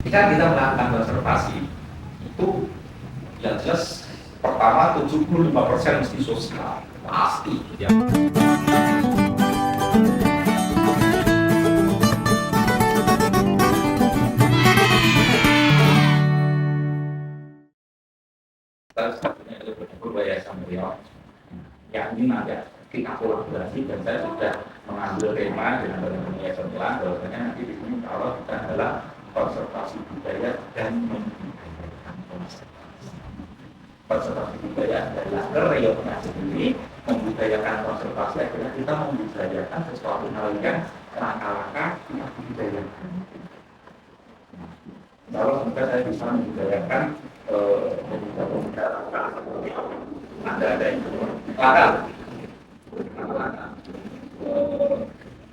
Ketika kita melakukan konservasi itu yang jelas pertama 75% mesti sosial pasti ya. Satunya itu berbahaya Samuel yang ini nanti kita kolaborasi dan saya sudah mengambil tema dengan Badan Setelah bahwasanya nanti di sini kalau kita adalah konservasi budaya dan membudayakan konservasi budaya adalah reoknya sendiri membudayakan konservasi adalah kita membudayakan sesuatu hal yang langkah-langkah yang dibudayakan. Kalau semoga saya bisa membudayakan ada yang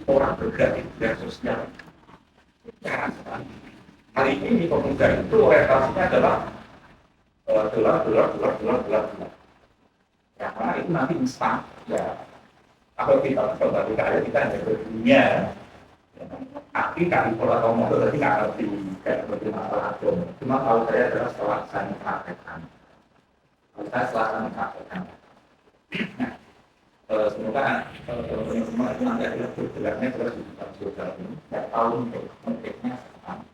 orang bergerak dan sosial. Hari ini pemuda itu orientasinya adalah dolar. Ya, karena itu nanti instan. Ya, kalau kita coba dikaya kita hanya berdunia. Tapi kali pola komodo tadi nggak ngerti kayak bagaimana itu. Cuma kalau saya adalah setelah saya praktekkan. Semoga teman-teman itu nanti adalah bergeraknya terus di dalam sosial ini. Tidak tahu untuk menteknya sekarang.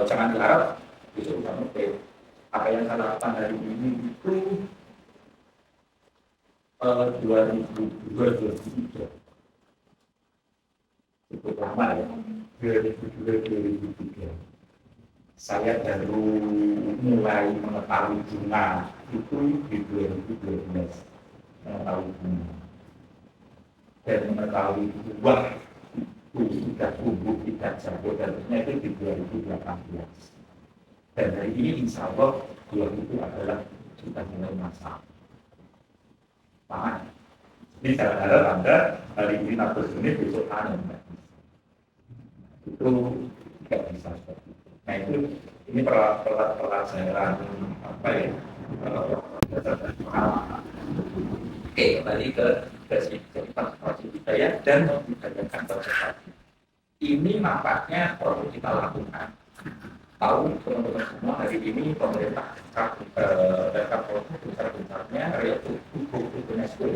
Jangan diharap itu sudah mentek. Apa yang saya lakukan hari ini itu 2002-2003. Cukup lama ya, 2002-2003. Saya baru mulai mengetahui bunga itu di 2012, mengetahui bunga dan mengetahui buah itu sudah tumbuh tidak jatuh harusnya itu di 2018. Dan hari ini insya Allah buah itu adalah sudah mulai masak. Paham? Ini saya harap Anda hari ini atau ini besok panen. Itu tidak bisa seperti itu. Nah itu ini pelajaran apa ya? Oke, kembali ke konservasi budaya dan membudayakan konservasi. Ini nampaknya perlu kita lakukan. Tahu teman-teman semua hari ini pemerintah dan besar-besarnya yaitu UNESCO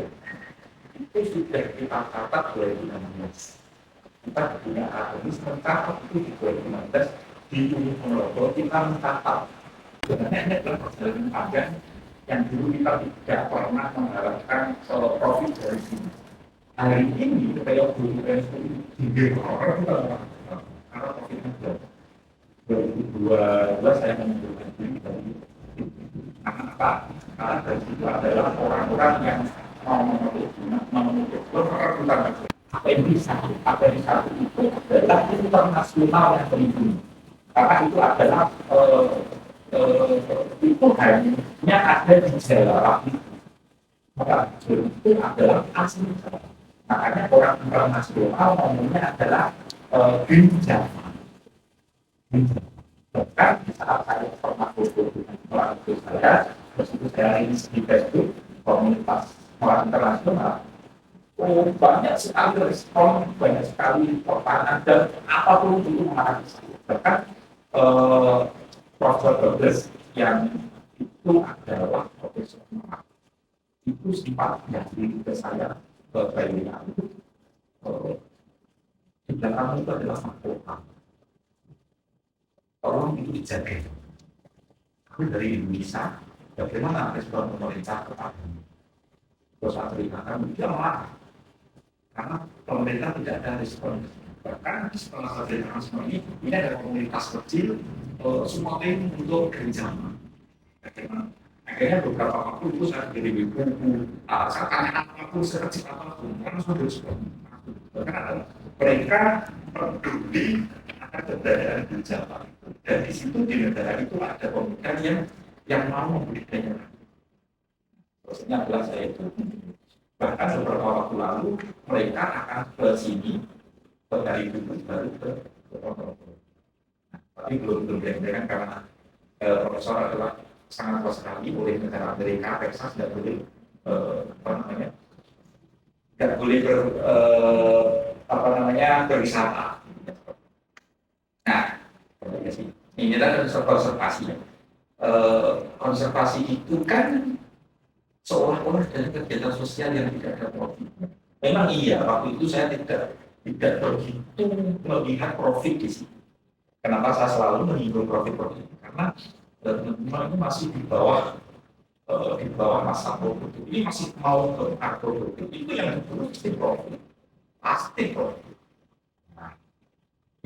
itu sudah kita catat 2016. Kita punya akademis mencatat itu di 2016 di Ponorogo kita mencatat. Sebenarnya ini adalah perjalanan panjang yang dulu kita tidak pernah mengharapkan profit dari sini. Hari ini kayak UNESCO tinggi karena profitnya belum. 2012 saya menunjukkan diri dari apa? Karena dari situ adalah orang-orang yang mau menuntut apa yang bisa itu adalah internasional yang terlindungi karena itu adalah itu hanya ada di daerah maka itu adalah asli makanya orang internasional ngomongnya adalah green Java. Bahkan saat saya pernah foto dengan orang itu saya ini di Facebook komunitas orang internasional banyak sekali respon, banyak sekali pertanyaan dan apapun itu mengarah ke saya. Bahkan Profesor Douglas yang itu adalah profesional itu sempat menjadi ke saya bayangkan di belakang itu adalah mahkota. Tolong itu dijaga. Tapi dari Indonesia, bagaimana respon pemerintah kepada terus Afrika kan dia marah karena pemerintah tidak ada respon. Bahkan setelah ada respon ini ada komunitas kecil semua tim untuk kerjasama. Akhirnya beberapa waktu itu saya kirim buku, saya tanya apapun sekecil apapun, karena sudah respon. Bahkan mereka peduli akan kebudayaan di Jawa. Dan di situ di negara itu ada pemuda yang mau membudidayakan. Maksudnya adalah saya itu. Bahkan beberapa waktu lalu mereka akan ke sini dari dulu baru ke Ponorogo. Tapi belum diadakan karena profesor adalah sangat luas sekali oleh negara Amerika, Texas tidak boleh tidak boleh berwisata. Nah, sih. Ini adalah konservasi. Konservasi itu kan seolah-olah dari kegiatan sosial yang tidak ada profit. Memang iya, waktu itu saya tidak begitu melihat profit di sini. Kenapa saya selalu menyinggung profit itu? Karena teman-teman ini masih di bawah masa produktif. Ini masih mau ke produktif. Itu yang dulu pasti profit. Nah,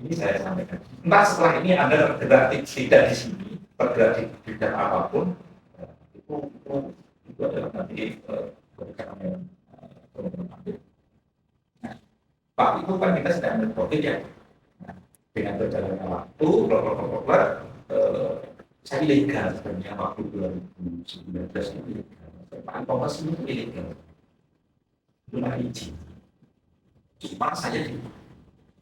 ini saya sampaikan. Entah setelah ini Anda tergerak tidak di sini, tergerak di bidang apapun, itu adalah nanti teman-teman ambil. Nah, Pak itu kan kita sedang ambil profit ya. Nah, dengan berjalannya waktu, saya ilegal sebenarnya waktu 2019 itu ilegal. Pak Kompas itu ilegal. Itu nggak izin. Cuma saya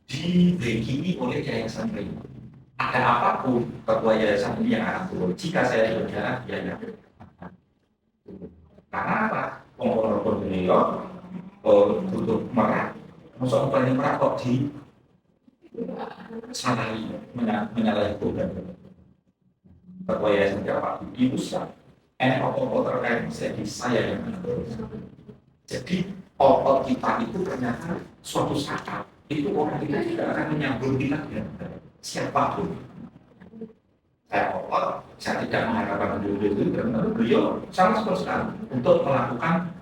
dibekini oleh Yayasan Rema. Ada apapun ketua yayasan ini yang akan turun. Jika saya berjalan, ya. Karena apa? Orang-orang beliau untuk merah, masuk orang merah kok di menyalahi program. Ketua yayasan Pak Ibu Sah, otot terkait saya yang mengatur. Jadi otot kita itu ternyata suatu saat itu orang kita tidak akan menyambut kita siapapun. Saya tidak mengharapkan beliau sangat sekali untuk melakukan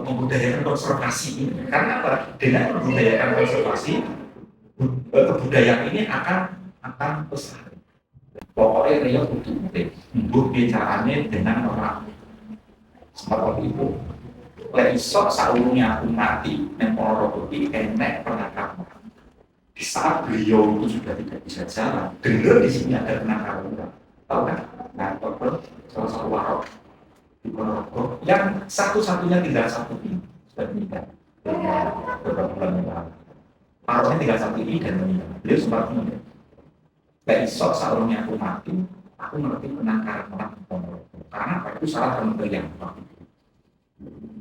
membudayakan konservasi ini. Karena apa? Dengan membudayakan konservasi, kebudayaan ini akan besar. Pokoknya beliau butuh bicaranya dengan orang seperti itu. Lesok saurungnya aku mati yang Ponorogo enek penangkapan. Di saat beliau itu sudah tidak bisa jalan, dengar di sini ada penangkapan. Tahu kan? Nah, salah satu warok di Ponorogo yang satu-satunya tinggal satu ini sudah meninggal. Beberapa bulan yang lalu. Waroknya tinggal satu ini dan meninggal. Beliau sempat meninggal. Lesok saurungnya aku mati, aku mengerti penangkapan orang di Ponorogo. Karena apa? Itu salah kementerian waktu itu.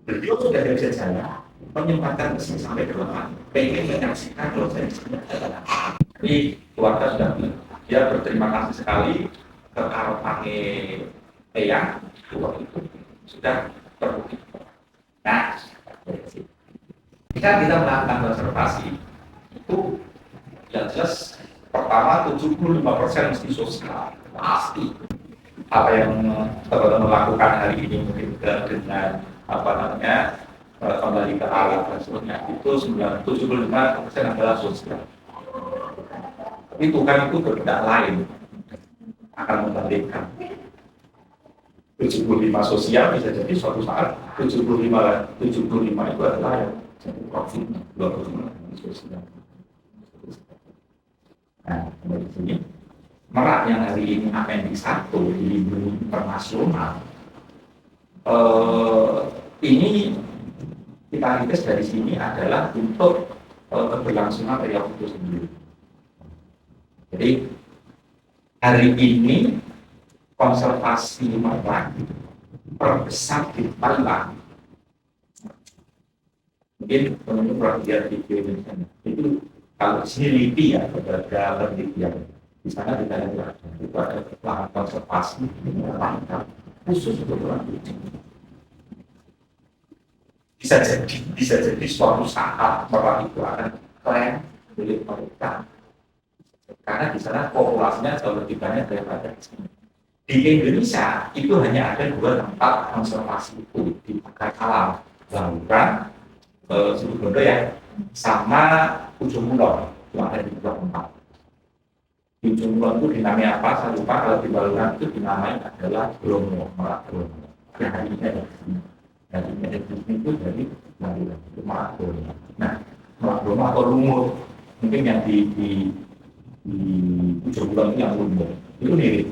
Beliau sudah tidak bisa jalan, menyempatkan kesini sampai ke depan, pengen menyaksikan kalau saya adalah. Jadi keluarga sudah bilang, dia berterima kasih sekali ke Karopange Eyang, waktu itu sudah terbukti. Nah, jika kita melakukan konservasi, itu yang jelas pertama 75% mesti sosial, pasti. Apa yang teman-teman lakukan hari ini mungkin dengan kembali ke alam dan sebagainya itu 75% adalah sosial. Tapi Tuhan itu berkehendak lain akan membalikkan 75 sosial bisa jadi suatu saat 75 itu adalah yang jadi profit 25 sosial. Nah, dari sini Merak yang hari ini Appendix 1 dilindungi internasional. Ini kita lihat dari sini adalah untuk keberlangsungan periode itu sendiri. Jadi hari ini konservasi merak terbesar di Thailand. Mungkin teman-teman pernah lihat video ini itu kalau di sini LIPI ya, beberapa penelitian di sana di Thailand itu ada lahan konservasi khusus untuk orang kucing. Bisa jadi suatu saat merak itu akan keren milik mereka karena di sana populasinya jauh lebih banyak daripada di sini. Di Indonesia itu hanya ada 2 tempat konservasi itu di Pagar Alam, Laluran, Situbondo ya, sama Ujung Kulon, cuma ada di 2 tempat. Di Ujung Kulon itu dinamanya apa? Saya lupa. Kalau di Laluran itu dinamanya adalah Bromo, Merak Bromo. Yang hari ini ada di sini. Dari medis itu dari Merak Bromo. Nah, Merak Bromo atau Lumut, mungkin yang di Ujung Kulon itu yang Lumut, itu mirip.